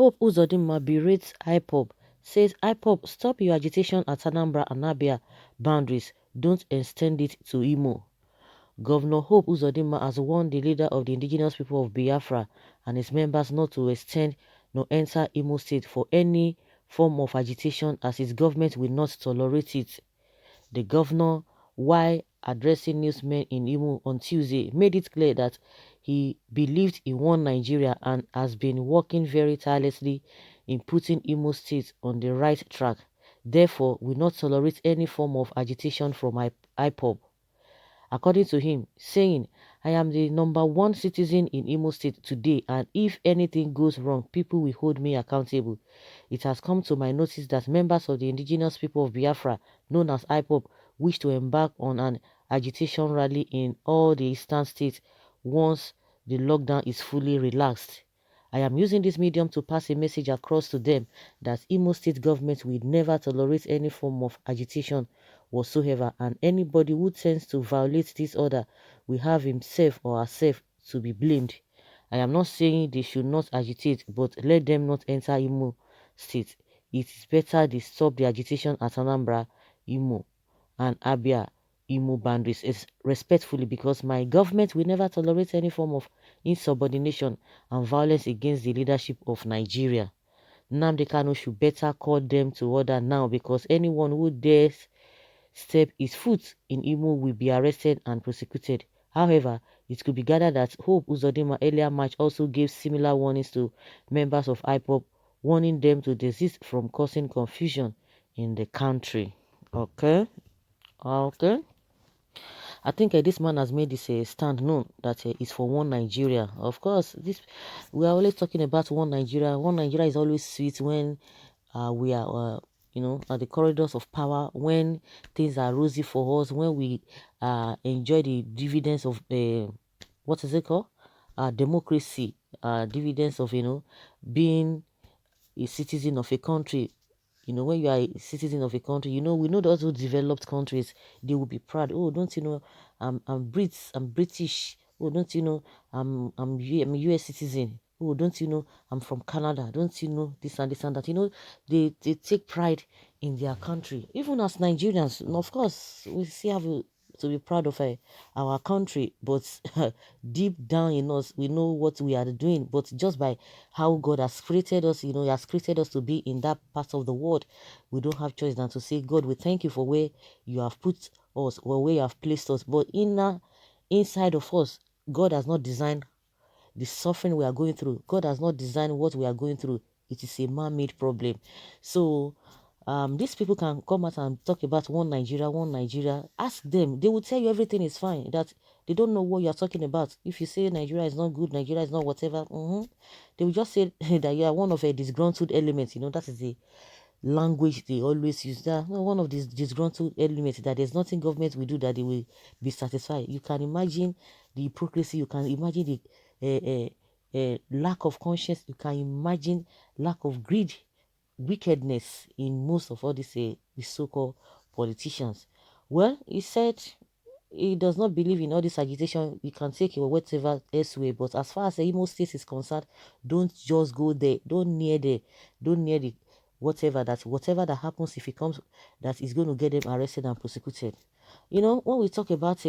Hope UZODINMA berates IPOB, says IPOB stop your agitation at Anambra and Abia boundaries, don't extend it to Imo. Governor Hope UZODINMA has warned the leader of the indigenous people of Biafra and his members not to extend nor enter Imo State for any form of agitation as his government will not tolerate it. The governor, while addressing newsmen in Imo on Tuesday, made it clear that he believed in one Nigeria and has been working very tirelessly in putting Imo State on the right track. Therefore, will not tolerate any form of agitation from IPOB. According to him, saying, I am the #1 citizen in Imo State today, and if anything goes wrong, people will hold me accountable. It has come to my notice that members of the indigenous people of Biafra, known as IPOB, wish to embark on an agitation rally in all the eastern states once the lockdown is fully relaxed. I am using this medium to pass a message across to them that Imo State government will never tolerate any form of agitation whatsoever, and anybody who tends to violate this order will have himself or herself to be blamed. I am not saying they should not agitate, but let them not enter Imo State. It is better they stop the agitation at Anambra, Imo, and Abia Imo boundaries is respectfully, because my government will never tolerate any form of insubordination and violence against the leadership of Nigeria. NNAMDI KANU should better call them to order now, because anyone who dares step his foot in Imo will be arrested and prosecuted. However, it could be gathered that Hope UZODINMA earlier March also gave similar warnings to members of IPOB, warning them to desist from causing confusion in the country. Okay. I think this man has made this stand known that it's for one Nigeria. Of course, this we are always talking about one Nigeria. One Nigeria is always sweet when we are, at the corridors of power, when things are rosy for us, when we enjoy the dividends of what is it called? Democracy, dividends of being a citizen of a country. When you are a citizen of a country, we know those who developed countries, they will be proud. Oh, don't you know, I'm Brits, I'm British. Oh, don't you know, I'm a US citizen. Oh, don't you know, I'm from Canada. Don't you know this and this and that? They take pride in their country. Even as Nigerians, and of course, we still have to be proud of our country, but deep down in us, we know what we are doing. But just by how God has created us, He has created us to be in that part of the world, we don't have choice than to say, God, we thank you for where you have put us or where you have placed us. But inside of us, God has not designed the suffering we are going through. God has not designed what we are going through. It is a man-made problem. So these people can come out and talk about one Nigeria, one Nigeria. Ask them. They will tell you everything is fine. That they don't know what you are talking about. If you say Nigeria is not good, Nigeria is not whatever, they will just say that you are one of a disgruntled elements. That is the language they always use. That one of these disgruntled elements, that there's nothing government will do that they will be satisfied. You can imagine the hypocrisy. You can imagine the lack of conscience. You can imagine lack of greed, wickedness in most of all these so-called politicians. Well, he said he does not believe in all this agitation. We can take it whatever elsewhere, but as far as the Imo State is concerned, don't just go there. Don't near there. Don't near the whatever that happens, if it comes, that is going to get them arrested and prosecuted. When we talk about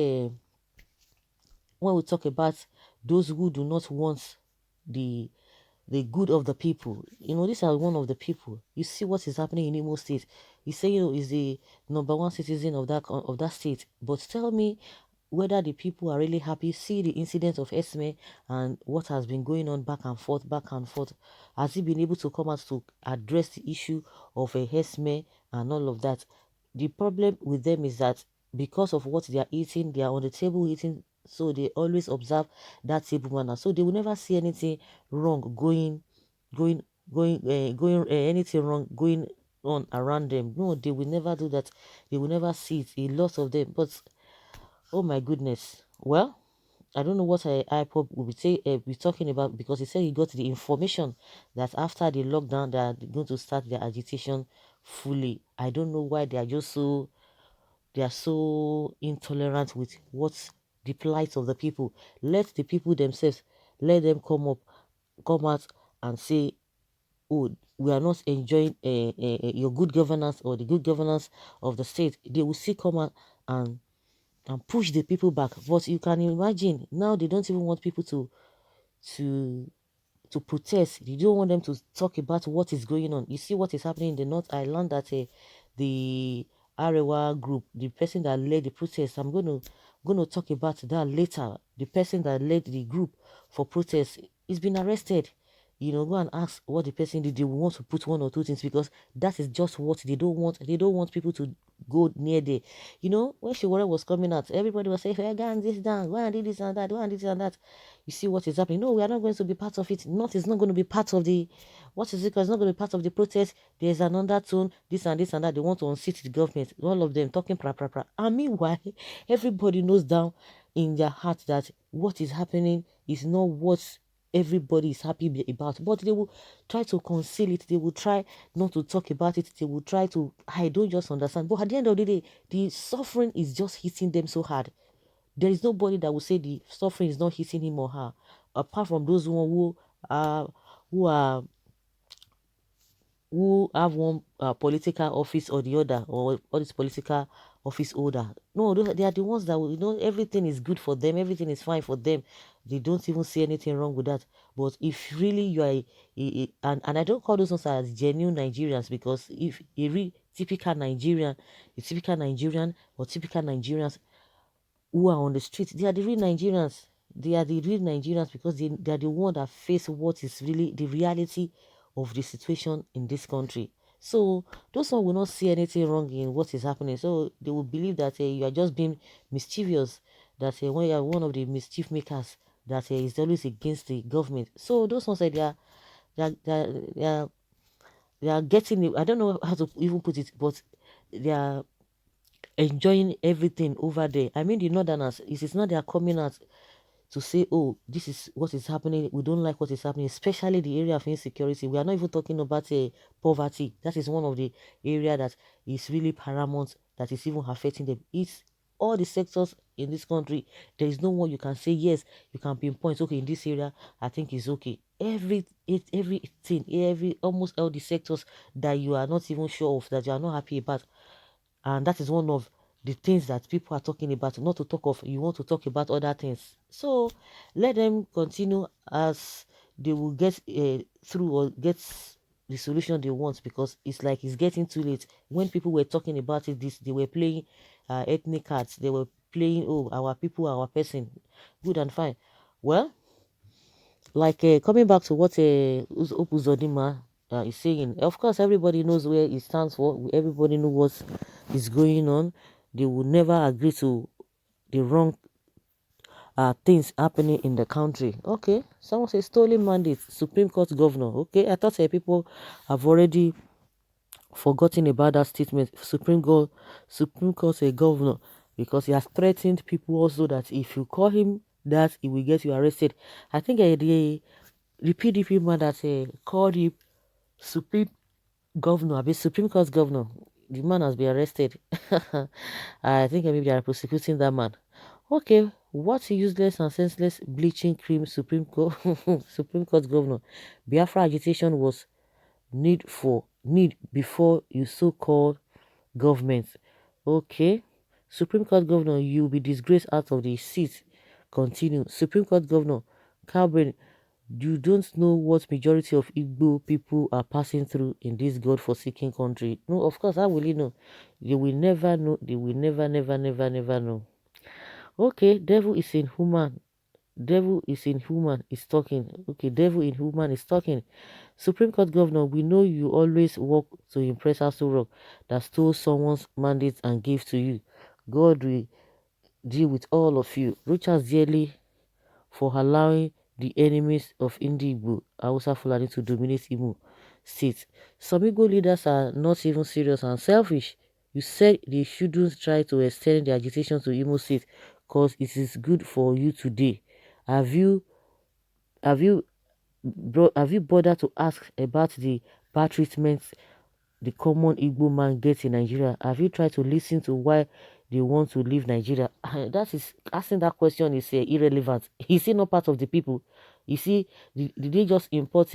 those who do not want the good of the people, these are one of the people. You see what is happening in Imo State. You say is the #1 citizen of that state, but tell me whether the people are really happy. See the incident of Esme and what has been going on back and forth. Has he been able to come out to address the issue of Esme and all of that? The problem with them is that because of what they are eating, they are on the table eating, so they always observe that table manner. So they will never see anything wrong anything wrong going on around them. No, they will never do that. They will never see it. A lot of them. But oh my goodness. Well, I don't know what IPOB will be talking about, because he said he got the information that after the lockdown they are going to start their agitation fully. I don't know why they are so intolerant with what's the plight of the people. Let the people themselves, let them come out and say oh, we are not enjoying your good governance or the good governance of the state, they will still come out and push the people back. But you can imagine now they don't even want people to to protest. They don't want them to talk about what is going on. You see what is happening in the North Island, that the Arewa group, the person that led the protest, I'm going to talk about that later. The person that led the group for protest is been arrested. Go and ask what the person did. They want to put one or two things because that is just what they don't want. They don't want people to go near there. When Shiwara was coming out, everybody was saying, hey, go and this down, go and do this and that, go and this and that. You see what is happening. No, we are not going to be part of it. Not is not going to be part of the, what is it called? It's not going to be part of the protest. There's an undertone, this and that. They want to unseat the government. All of them talking pra pra pra. And meanwhile, everybody knows down in their heart that what is happening is not what everybody is happy about, but they will try to conceal it. They will try not to talk about it. They will try to, I don't just understand. But at the end of the day, the suffering is just hitting them so hard. There is nobody that will say the suffering is not hitting him or her, apart from those uh, who are who have one political office or the other, or all this political office holder. No, they are the ones that will, everything is good for them, everything is fine for them. They don't even see anything wrong with that. But if really you are and I don't call those ones as genuine Nigerians, because if a real typical Nigerian, or typical Nigerians who are on the street, they are the real Nigerians. They are the real Nigerians because they are the one that face what is really the reality of the situation in this country. So those one will not see anything wrong in what is happening. So they will believe that you are just being mischievous, that when you are one of the mischief makers, that is always against the government. So those ones they are, they are, they are, they are getting it. I don't know how to even put it, but they are enjoying everything over there. I mean, the northerners, it is not they are coming out to say, oh, this is what is happening. We don't like what is happening, especially the area of insecurity. We are not even talking about poverty. That is one of the area that is really paramount, that is even affecting them. It's all the sectors in this country. There is no one you can say, yes, you can pinpoint, okay, in this area, I think is okay. Everything, almost all the sectors that you are not even sure of, that you are not happy about, and that is one of the things that people are talking about. Not to talk of, you want to talk about other things. So let them continue, as they will get through or get the solution they want, because it's like it's getting too late. When people were talking about it, they were playing ethnic cards. They were playing, oh, our people, our person. Good and fine. Well, like coming back to what UZODINMA is saying, of course, everybody knows where it stands for. Everybody knows what is going on. They will never agree to the wrong things happening in the country. Okay, someone says stolen mandate, Supreme Court governor. Okay, I thought people have already forgotten about that statement. Supreme Court a governor, because he has threatened people also that if you call him that, he will get you arrested. I think the PDP man that called him Supreme Governor, I Supreme Court Governor, the man has been arrested. I think maybe they are prosecuting that man. Okay, what useless and senseless bleaching cream Supreme Court Supreme Court Governor. Biafra agitation was need before you so-called government. Okay, Supreme Court Governor, you'll be disgraced out of the seat. Continue. Supreme Court Governor, Calvin, you don't know what majority of Igbo people are passing through in this God-forsaken country. No, of course, how will you know? They will never know. They will never know. Okay, devil is in human. Devil is in human is talking. Okay, devil in human is talking. Supreme Court Governor, we know you always work to impress Aso Rock that stole someone's mandate and gave to you. God will deal with all of you. Richard dearly for allowing the enemies of Indigo, Hausa Fulani to dominate Imo state. Some Igbo leaders are not even serious and selfish. You said they shouldn't try to extend the agitation to Imo state because it is good for you today. Have you have you have you bothered to ask about the bad treatment the common Igbo man gets in Nigeria? Have you tried to listen to why they want to leave Nigeria? That is asking that question is irrelevant. Is he not part of the people? You see, did they just import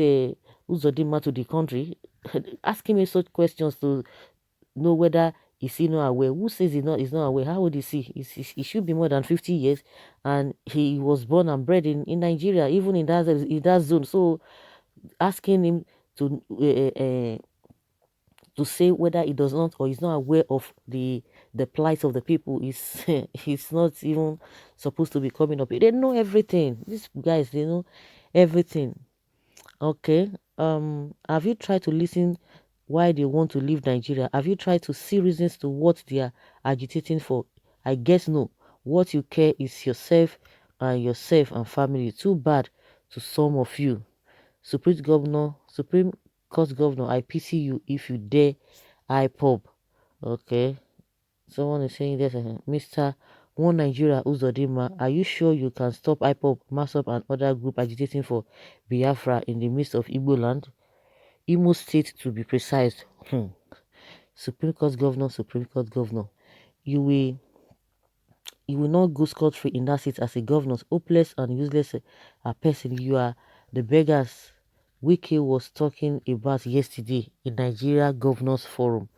UZODINMA to the country, asking me such questions to know whether is he not aware. Who says he's not aware? How old is he? He should be more than 50 years, and he was born and bred in Nigeria, even in that zone. So asking him to say whether he does not or is not aware of the plight of the people is he's not even supposed to be coming up. They know everything. These guys, they know everything. Okay. Have you tried to listen why they want to leave Nigeria? Have you tried to see reasons to what they are agitating for? I guess no. What you care is yourself and family. Too bad to some of you. Supreme Court Governor, I pity you if you dare IPOB. Okay. Someone is saying this, Mr. One Nigeria Uzodinma, are you sure you can stop IPOB, MASSOP and other group agitating for Biafra in the midst of Igbo land? Imo State to be precise. Supreme Court Governor, Supreme Court Governor. You will not go scot-free in that seat as a governor. Hopeless and useless a person. You are the beggars Wike was talking about yesterday in Nigeria Governors Forum.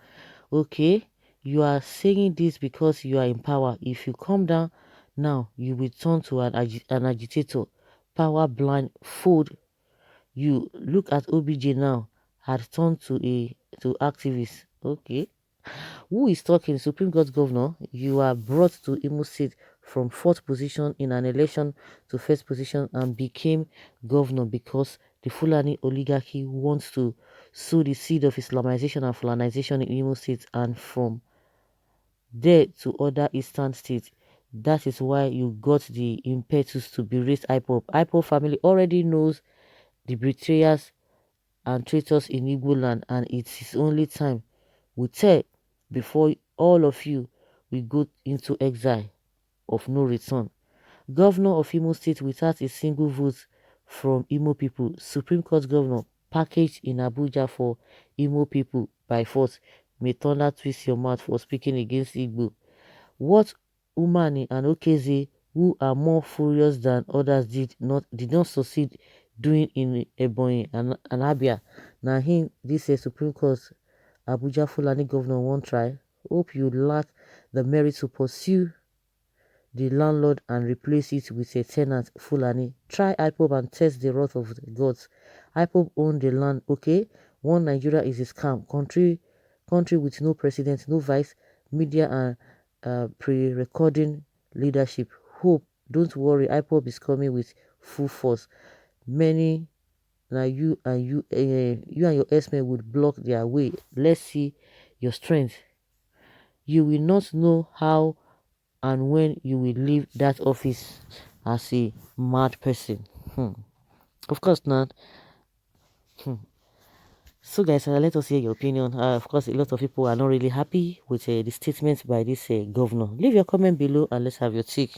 Okay, you are saying this because you are in power. If you come down now, you will turn to an agitator, power blind food. You look at OBJ now, had turned to activist. Okay, who is talking? Supreme Court Governor, you are brought to Imo State from fourth position in an election to first position and became governor because the Fulani oligarchy wants to sow the seed of Islamization and Fulanization in Imo State and from there to other eastern states. That is why you got the impetus to berate IPOB. IPOB family already knows the betrayers and traitors in Igbo land, and it is only time will tell before all of you will go into exile of no return. Governor of Imo State without a single vote from Imo people. Supreme Court Governor packaged in Abuja for Imo people by force. May thunder twist your mouth for speaking against Igbo. What Umani and Okeze, who are more furious than others, did not succeed doing in Ebonyi and Abia. Now him, this Supreme Court Abuja Fulani Governor won't try. Hope you lack the merit to pursue the landlord and replace it with a tenant Fulani. Try IPOB and test the wrath of the gods. IPOB own the land, okay? One Nigeria is a scam. Country with no president, no vice, media and pre-recording leadership. Hope, don't worry, IPOB is coming with full force. Many now you and your S-men would block their way. Let's see your strength. You will not know how and when you will leave that office as a mad person. Of course not. So guys, let us hear your opinion. Of course, a lot of people are not really happy with the statement by this governor. Leave your comment below and let's have your take.